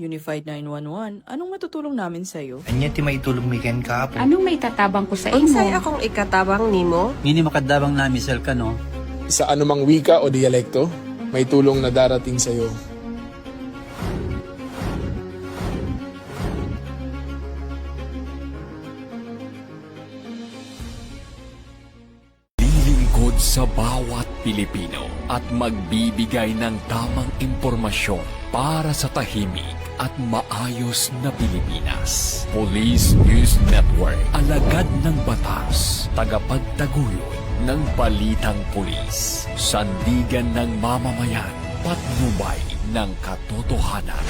Unified 911, anong matutulong namin sa'yo? Anya ti maitulong miken ka po. Anong may tatabang ko sa imo? Unsay akong ikatabang nimo? Ngini makadabang na misal ka no. Sa anumang wika o dialekto, may tulong na darating sa iyo. Lilingkod sa bawat Pilipino at magbibigay ng tamang impormasyon para sa tahimik at maayos na Pilipinas. Police News Network, alagad ng batas, tagapagtaguyod ng balitang pulis, sandigan ng mamamayan, patnubay ng katotohanan.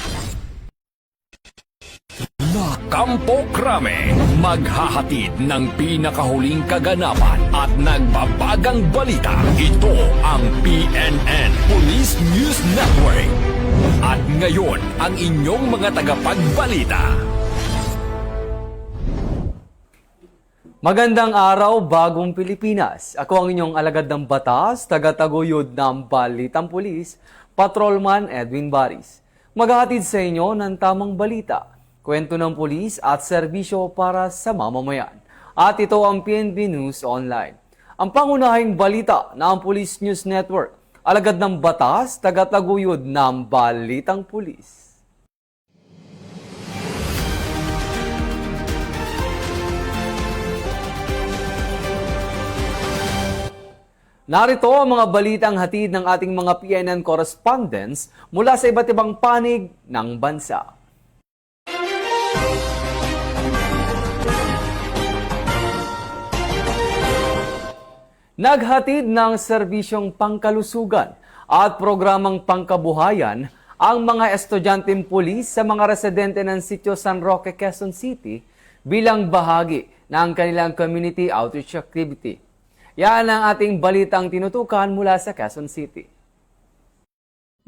La Campo Crame, maghahatid ng pinakahuling kaganapan at nagbabagang balita. Ito ang PNN Police News Network. At ngayon, ang inyong mga tagapagbalita. Magandang araw, bagong Pilipinas. Ako ang inyong alagad ng batas, tagataguyod ng Balitang Pulis, Patrolman Edwin Baris. Maghahatid sa inyo ng tamang balita, kwento ng pulis at serbisyo para sa mamamayan. At ito ang PNP News Online. Ang pangunahing balita ng Police News Network, alagad ng batas, tagataguyod ng Balitang Pulis. Narito ang mga balitang hatid ng ating mga PNN correspondents mula sa iba't ibang panig ng bansa. Naghatid ng serbisyong pangkalusugan at programang pangkabuhayan ang mga estudyanteng pulis sa mga residente ng Sitio San Roque, Quezon City bilang bahagi ng kanilang community outreach activity. Yan ang ating balitang tinutukan mula sa Quezon City.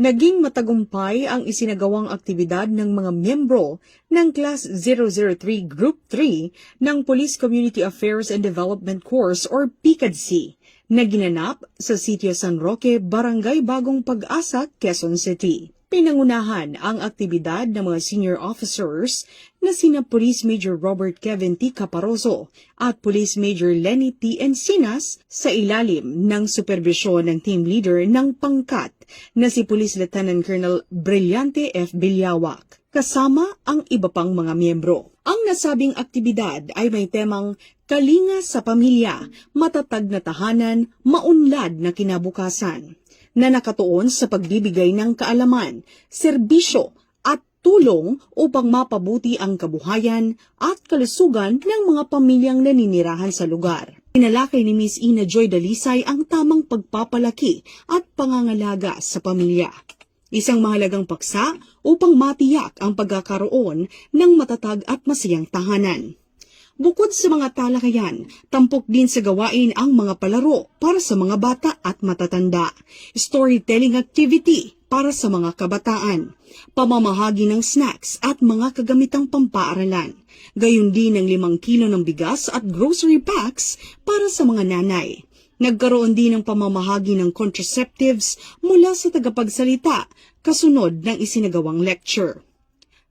Naging matagumpay ang isinagawang aktibidad ng mga miyembro ng Class 003 Group 3 ng Police Community Affairs and Development Course or PCADC na ginanap sa Sitio San Roque, Barangay Bagong Pag-asa, Quezon City. Pinangunahan ang aktibidad ng mga senior officers na sina Police Major Robert Kevin T. Caparoso at Police Major Lenny T. Encinas sa ilalim ng supervisyon ng team leader ng pangkat na si Police Lieutenant Colonel Brillante F. Bilyawak, kasama ang iba pang mga miyembro. Ang nasabing aktibidad ay may temang kalinga sa pamilya, matatag na tahanan, maunlad na kinabukasan, na nakatuon sa pagbibigay ng kaalaman, serbisyo at tulong upang mapabuti ang kabuhayan at kalusugan ng mga pamilyang naninirahan sa lugar. Inalakay ni Ms. Ina Joy Dalisay ang tamang pagpapalaki at pangangalaga sa pamilya. Isang mahalagang paksa upang matiyak ang pagkakaroon ng matatag at masayang tahanan. Bukod sa mga talakayan, tampok din sa gawain ang mga palaro para sa mga bata at matatanda, storytelling activity para sa mga kabataan, pamamahagi ng snacks at mga kagamitang pampaaralan, gayon din ng 5 kilo ng bigas at grocery packs para sa mga nanay. Nagkaroon din ng pamamahagi ng contraceptives mula sa tagapagsalita kasunod ng isinagawang lecture.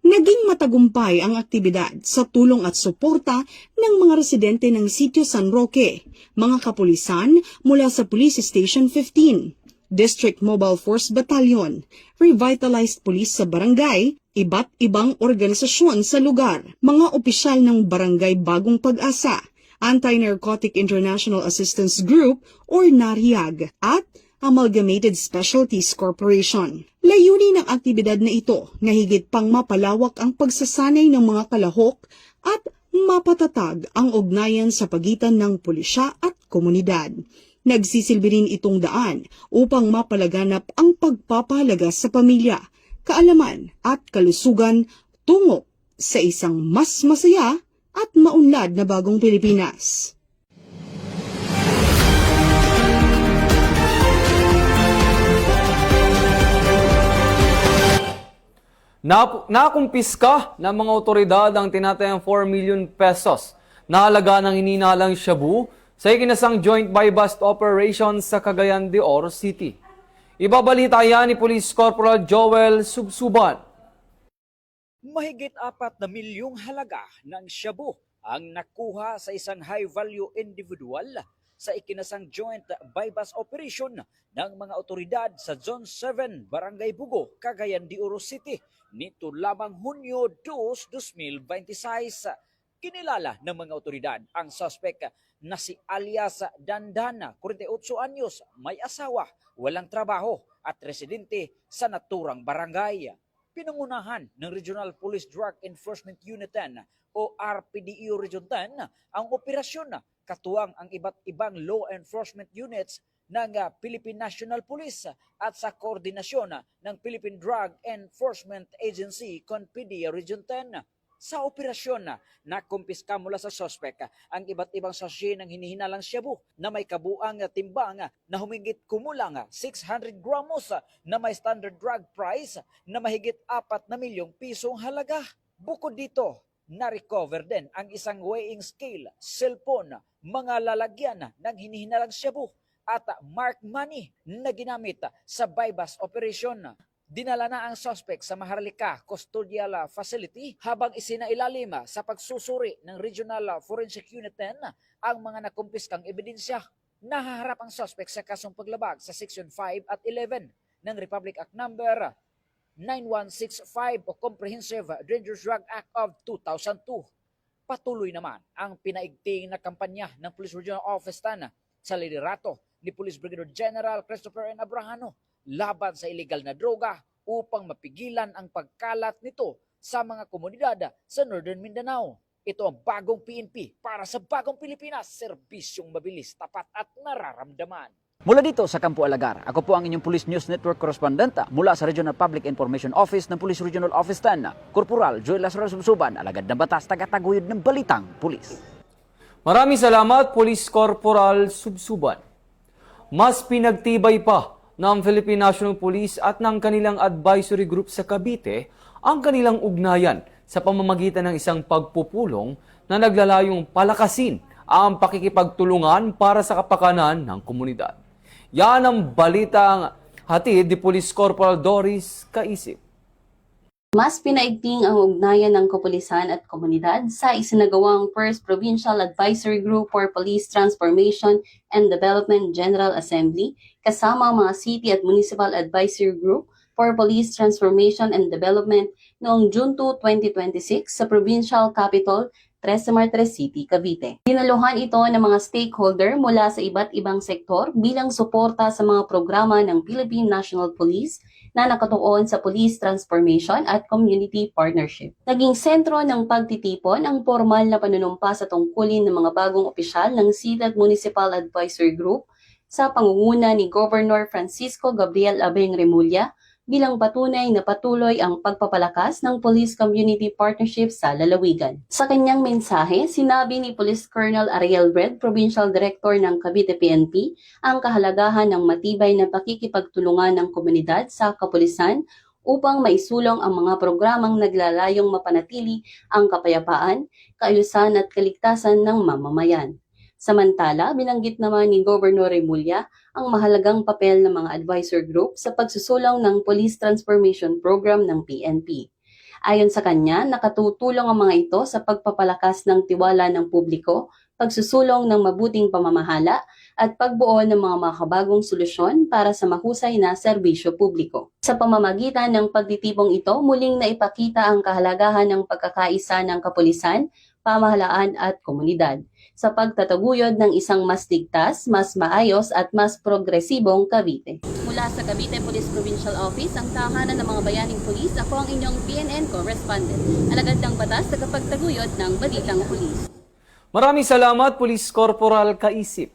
Naging matagumpay ang aktibidad sa tulong at suporta ng mga residente ng Sitio San Roque, mga kapulisan mula sa Police Station 15, District Mobile Force Battalion, Revitalized Police sa barangay, iba't ibang organisasyon sa lugar, mga opisyal ng Barangay Bagong Pag-asa, Anti-Narcotic International Assistance Group or NARIAG, at Amalgamated Specialties Corporation. Layunin ng aktibidad na ito na higit pang mapalawak ang pagsasanay ng mga kalahok at mapatatag ang ugnayan sa pagitan ng pulisya at komunidad. Nagsisilbi rin itong daan upang mapalaganap ang pagpapahalaga sa pamilya, kaalaman at kalusugan tungo sa isang mas masaya at maunlad na bagong Pilipinas. Nakumpiska ng mga otoridad ang tinatayang 4 million pesos na halaga ng hininalang shabu sa ikinasang joint buy-bust operation sa Cagayan de Oro City. Ibabalita yan ni Police Corporal Joel Subsuban. Mahigit 4 na milyong halaga ng shabu ang nakuha sa isang high-value individual sa ikinasang joint bypass operation ng mga otoridad sa Zone 7, Barangay Bugo, Cagayan de Oro City nito lamang Hunyo 2, 2026. Kinilala ng mga otoridad ang suspect na si alias Dandana, 48 anyos, may asawa, walang trabaho at residente sa naturang barangay. Pinangunahan ng Regional Police Drug Enforcement Unit 10 o RPDEO Region 10 ang operasyon, katuwang ang iba't ibang law enforcement units ng Philippine National Police at sa koordinasyon ng Philippine Drug Enforcement Agency CONPIDEA Region 10. Sa operasyon na kumpiska mula sa suspect ang iba't ibang sachet ng hinihinalang shabu na may kabuang timbang na humigit kumulang 600 gramos na may standard drug price na mahigit 4 na milyong pisong halaga. Bukod dito, na-recover din ang isang weighing scale, cellphone, mga lalagyan ng hinihinalang shabu at mark money na ginamit sa bypass operation. Dinala na ang suspect sa Maharlika Custodial Facility habang isinailalim sa pagsusuri ng Regional Forensic Unit 10 ang mga nakumpiskang ebidensya. Nahaharap ang suspect sa kasong paglabag sa Section 5 at 11 ng Republic Act Number 9165 o Comprehensive Dangerous Drug Act of 2002. Patuloy naman ang pinaigting na kampanya ng Police Regional Office 10 sa liderato ni Police Brigadier General Christopher N. Abrahano laban sa illegal na droga upang mapigilan ang pagkalat nito sa mga komunidad sa Northern Mindanao. Ito ang bagong PNP para sa bagong Pilipinas, serbisyong mabilis, tapat at nararamdaman. Mula dito sa Campo Alagar, ako po ang inyong Police News Network correspondent mula sa Regional Public Information Office ng Police Regional Office 10, Corporal Joel Lazaro Subsuban, alagad ng batas, tagataguyod ng balitang pulis. Maraming salamat, Police Corporal Subsuban. Mas pinagtibay pa ng Philippine National Police at ng kanilang advisory group sa Cavite ang kanilang ugnayan sa pamamagitan ng isang pagpupulong na naglalayong palakasin ang pakikipagtulungan para sa kapakanan ng komunidad. Yan ang balitang hatid ni Police Corporal Doris Kaisip. Mas pinaigting ang ugnayan ng kapulisan at komunidad sa isinagawang First Provincial Advisory Group for Police Transformation and Development General Assembly kasama ang mga City at Municipal Advisory Group for Police Transformation and Development noong June 2, 2026 sa Provincial Capital, Tres Martres City, Cavite. Dinaluhan ito ng mga stakeholder mula sa iba't ibang sektor bilang suporta sa mga programa ng Philippine National Police na nakatuon sa police transformation at community partnership. Naging sentro ng pagtitipon ang formal na panunumpa sa tungkulin ng mga bagong opisyal ng City at Municipal Advisory Group sa pangunguna ni Governor Francisco Gabriel Abeng Remulla bilang patunay na patuloy ang pagpapalakas ng police community partnership sa lalawigan. Sa kanyang mensahe, sinabi ni Police Colonel Ariel Red, Provincial Director ng Cavite PNP, ang kahalagahan ng matibay na pakikipagtulungan ng komunidad sa kapulisan upang maisulong ang mga programang naglalayong mapanatili ang kapayapaan, kaayusan at kaligtasan ng mamamayan. Samantala, binanggit naman ni Governor Remulla ang mahalagang papel ng mga advisor group sa pagsusulong ng Police Transformation Program ng PNP. Ayon sa kanya, nakatutulong ang mga ito sa pagpapalakas ng tiwala ng publiko, pagsusulong ng mabuting pamamahala, at pagbuo ng mga makabagong solusyon para sa mahusay na serbisyo publiko. Sa pamamagitan ng pagtitipong ito, muling naipakita ang kahalagahan ng pagkakaisa ng kapulisan, pamahalaan at komunidad sa pagtataguyod ng isang mas ligtas, mas maayos at mas progresibong Cavite. Mula sa Cavite Police Provincial Office, ang tahanan ng mga bayaning pulis, ako ang inyong PNN correspondent. Alagad ng batas sa kapagtaguyod ng balitang pulis. Maraming salamat, Police Corporal Kaisip.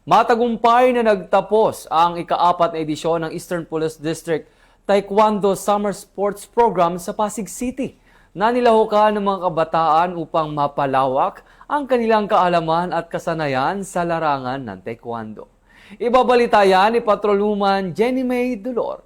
Matagumpay na nagtapos ang ika-4 na edisyon ng Eastern Police District Taekwondo Summer Sports Program sa Pasig City. Nanilahukan ng mga kabataan upang mapalawak ang kanilang kaalaman at kasanayan sa larangan ng Taekwondo. Ibabalita yan ni Patrolwoman Jenny May Dolor.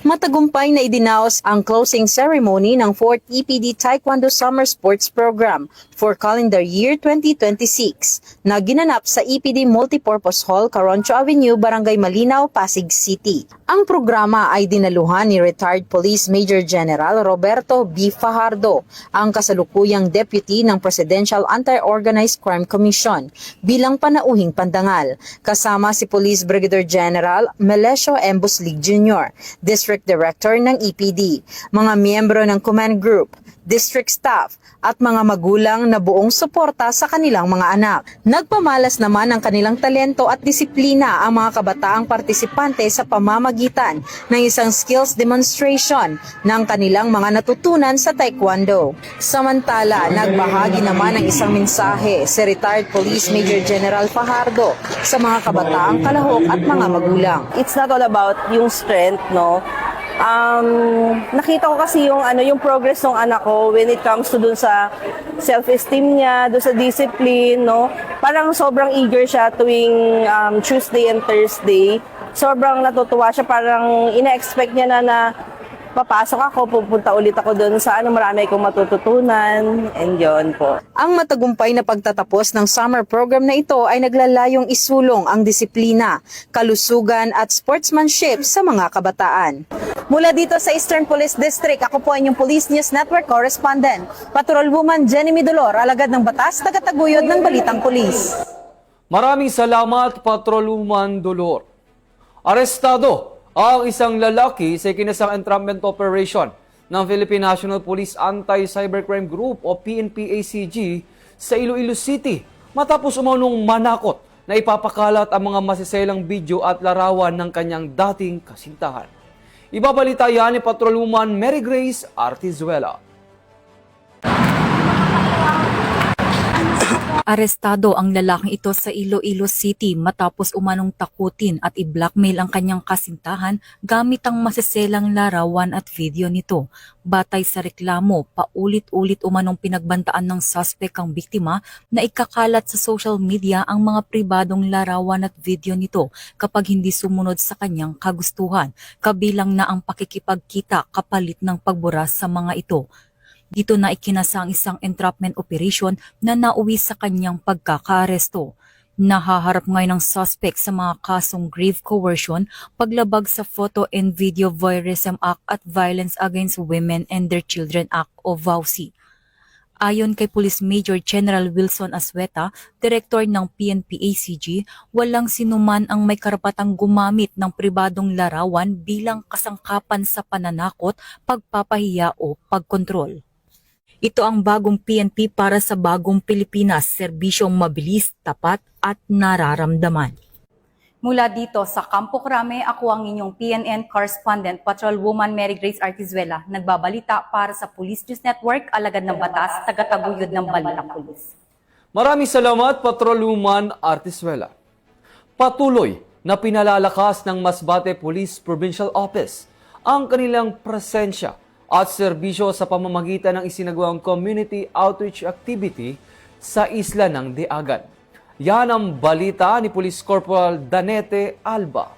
Matagumpay na idinaos ang closing ceremony ng 4th EPD Taekwondo Summer Sports Program for calendar year 2026 na ginanap sa EPD Multipurpose Hall, Caroncho Avenue, Barangay Malinaw, Pasig City. Ang programa ay dinaluhan ni retired Police Major General Roberto B. Fajardo, ang kasalukuyang deputy ng Presidential Anti-Organized Crime Commission, bilang panauhing pandangal. Kasama si Police Brigadier General Melesio M. Buslig Jr., District Director ng EPD, mga miyembro ng Command Group, district staff, at mga magulang na buong suporta sa kanilang mga anak. Nagpamalas naman ang kanilang talento at disiplina ang mga kabataang partisipante sa pamamagitan ng isang skills demonstration ng kanilang mga natutunan sa Taekwondo. Samantala, nagbahagi naman ng isang mensahe si retired Police Major General Fajardo sa mga kabataang kalahok at mga magulang. It's not all about yung strength, no? Nakita ko kasi yung progress ng anak ko when it comes to dun sa self-esteem niya, dun sa discipline, no? Parang sobrang eager siya tuwing Tuesday and Thursday. Sobrang natutuwa siya, parang ina-expect niya na papasok ako, pupunta ulit ako doon sa marami kong matututunan, and yun po. Ang matagumpay na pagtatapos ng summer program na ito ay naglalayong isulong ang disiplina, kalusugan at sportsmanship sa mga kabataan. Mula dito sa Eastern Police District, ako po ang inyong Police News Network correspondent, Patrolwoman Jenny Midolor, alagad ng batas, tagataguyod ng Balitang Pulis. Maraming salamat, Patrolwoman Dolor. Arestado ang isang lalaki sa ikinasang entrapment operation ng Philippine National Police Anti-Cybercrime Group o PNP-ACG sa Iloilo City matapos umanong manakot na ipapakalat ang mga masiselang video at larawan ng kanyang dating kasintahan. Ibabalita yan ni Patrolwoman Mary Grace Artizuela. Arestado ang lalaking ito sa Iloilo City matapos umanong takutin at i-blackmail ang kanyang kasintahan gamit ang masiselang larawan at video nito. Batay sa reklamo, paulit-ulit umanong pinagbantaan ng suspect ang biktima na ikakalat sa social media ang mga pribadong larawan at video nito kapag hindi sumunod sa kanyang kagustuhan, kabilang na ang pakikipagkita kapalit ng pagbura sa mga ito. Dito na ikinasa ang isang entrapment operation na nauwi sa kanyang pagkakaaresto. Nahaharap ngayon ng suspect sa mga kasong grave coercion, paglabag sa Photo and Video Voyeurism Act at Violence Against Women and Their Children Act o VAUSI. Ayon kay Police Major General Wilson Asweta, Direktor ng PNP-ACG, walang sinuman ang may karapatang gumamit ng pribadong larawan bilang kasangkapan sa pananakot, pagpapahiya o pagkontrol. Ito ang bagong PNP para sa bagong Pilipinas, serbisyong mabilis, tapat at nararamdaman. Mula dito sa Campo Crame, ako ang inyong PNN correspondent, Patrolwoman Mary Grace Artizuela, nagbabalita para sa Police News Network, alagad ng batas, tagataguyod ng Balitang Pulis. Maraming salamat, Patrolwoman Artizuela. Patuloy na pinalalakas ng Masbate Police Provincial Office ang kanilang presensya at serbisyo sa pamamagitan ng isinagawang community outreach activity sa isla ng Diagan. Yan ang balita ni Police Corporal Danete Alba.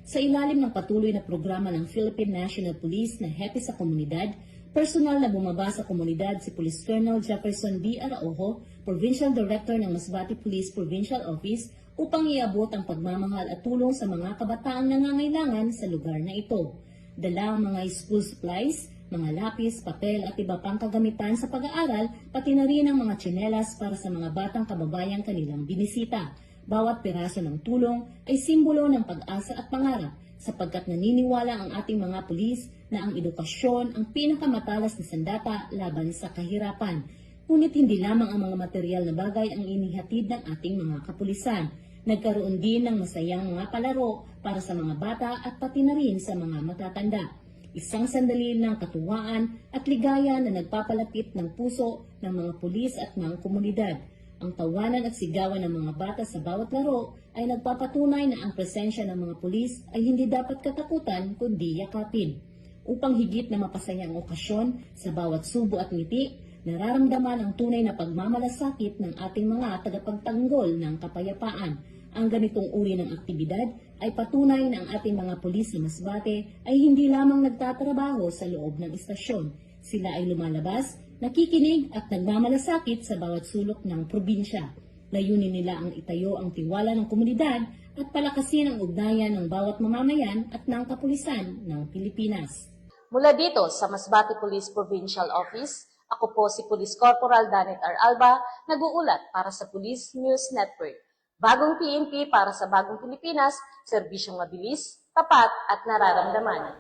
Sa ilalim ng patuloy na programa ng Philippine National Police na Happy sa Komunidad, personal na bumaba sa komunidad si Police Colonel Jefferson B. Araujo, Provincial Director ng Masbate Police Provincial Office, upang iabot ang pagmamahal at tulong sa mga kabataang nangangailangan sa lugar na ito. Dala ang mga school supplies, mga lapis, papel at iba pang kagamitan sa pag-aaral, pati na rin ang mga tsinelas para sa mga batang kababayang kanilang binisita. Bawat piraso ng tulong ay simbolo ng pag-asa at pangarap sapagkat naniniwala ang ating mga pulis na ang edukasyon ang pinakamatalas na sandata laban sa kahirapan. Ngunit hindi lamang ang mga material na bagay ang inihatid ng ating mga kapulisan. Nagkaroon din ng masayang mga palaro para sa mga bata at pati na rin sa mga matatanda. Isang sandali ng katuwaan at ligaya na nagpapalapit ng puso ng mga pulis at ng komunidad. Ang tawanan at sigawan ng mga bata sa bawat laro ay nagpapatunay na ang presensya ng mga pulis ay hindi dapat katakutan kundi yakapin. Upang higit na mapasaya ang okasyon sa bawat subo at ngiti, nararamdaman ang tunay na pagmamalasakit ng ating mga tagapagtanggol ng kapayapaan. Ang ganitong uri ng aktibidad ay patunay na ang ating mga pulis na Masbate ay hindi lamang nagtatrabaho sa loob ng istasyon. Sila ay lumalabas, nakikinig at nagmamalasakit sa bawat sulok ng probinsya. Layunin nila ang itayo ang tiwala ng komunidad at palakasin ang ugnayan ng bawat mamamayan at ng kapulisan ng Pilipinas. Mula dito sa Masbate Police Provincial Office, ako po si Police Corporal Danet R. Alba, nag-uulat para sa Police News Network. Bagong PNP para sa bagong Pilipinas, serbisyong mabilis, tapat at nararamdaman.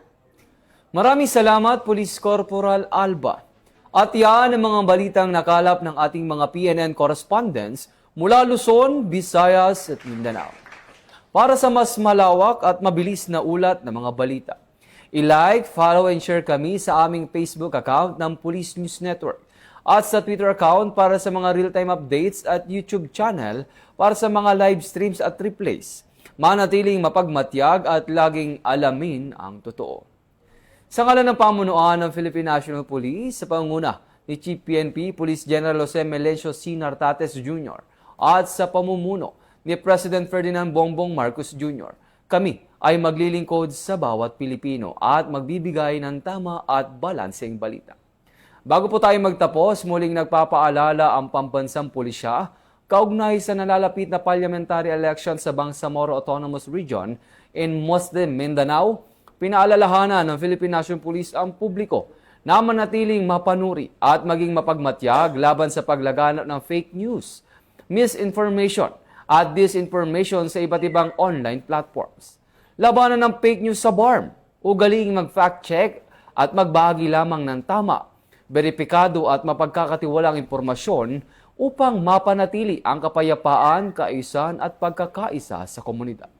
Maraming salamat, Police Corporal Alba. At yan ang mga balitang nakalap ng ating mga PNN correspondents mula Luzon, Visayas at Mindanao. Para sa mas malawak at mabilis na ulat ng mga balita, i-like, follow and share kami sa aming Facebook account ng Police News Network at sa Twitter account para sa mga real-time updates at YouTube channel para sa mga live streams at replays. Manatiling mapagmatyag at laging alamin ang totoo. Sa ngalan ng pamunuan ng Philippine National Police sa pangunguna ni Chief PNP Police General Jose Melencio C. Nartates Jr. at sa pamumuno ni President Ferdinand Bongbong Marcos Jr., kami ay maglilingkod sa bawat Pilipino at magbibigay ng tama at balanseng balita. Bago po tayo magtapos, muling nagpapaalala ang pambansang pulisya kaugnay sa nalalapit na parliamentary election sa Bangsamoro Autonomous Region in Muslim Mindanao. Pinaalalahanan ng Philippine National Police ang publiko na manatiling mapanuri at maging mapagmatyag laban sa paglaganap ng fake news, misinformation at disinformation sa iba't ibang online platforms. Labanan ng fake news sa BARM, ugaling mag-fact check at magbahagi lamang ng tama, beripikado at mapagkakatiwalang impormasyon upang mapanatili ang kapayapaan, kaisan at pagkakaisa sa komunidad.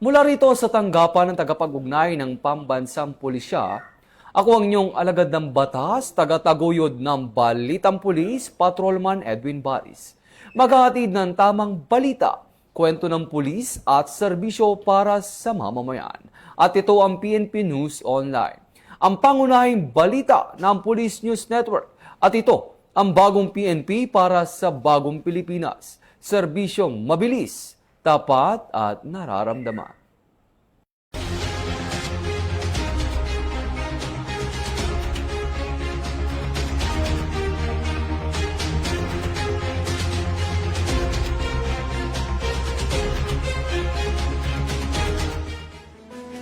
Mula rito sa tanggapan ng tagapag-ugnay ng pambansang pulisya, ako ang inyong alagad ng batas, tagataguyod ng Balitang Pulis, Patrolman Edwin Baris. Maghahatid ng tamang balita, kwento ng pulis at serbisyo para sa mamamayan. At ito ang PNP News Online, ang pangunahing balita ng Police News Network. At ito ang bagong PNP para sa bagong Pilipinas. Serbisyong mabilis, tapat at nararamdaman.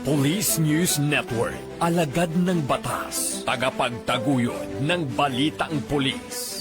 Police News Network, alagad ng batas, tagapagtaguyod ng balitang pulis.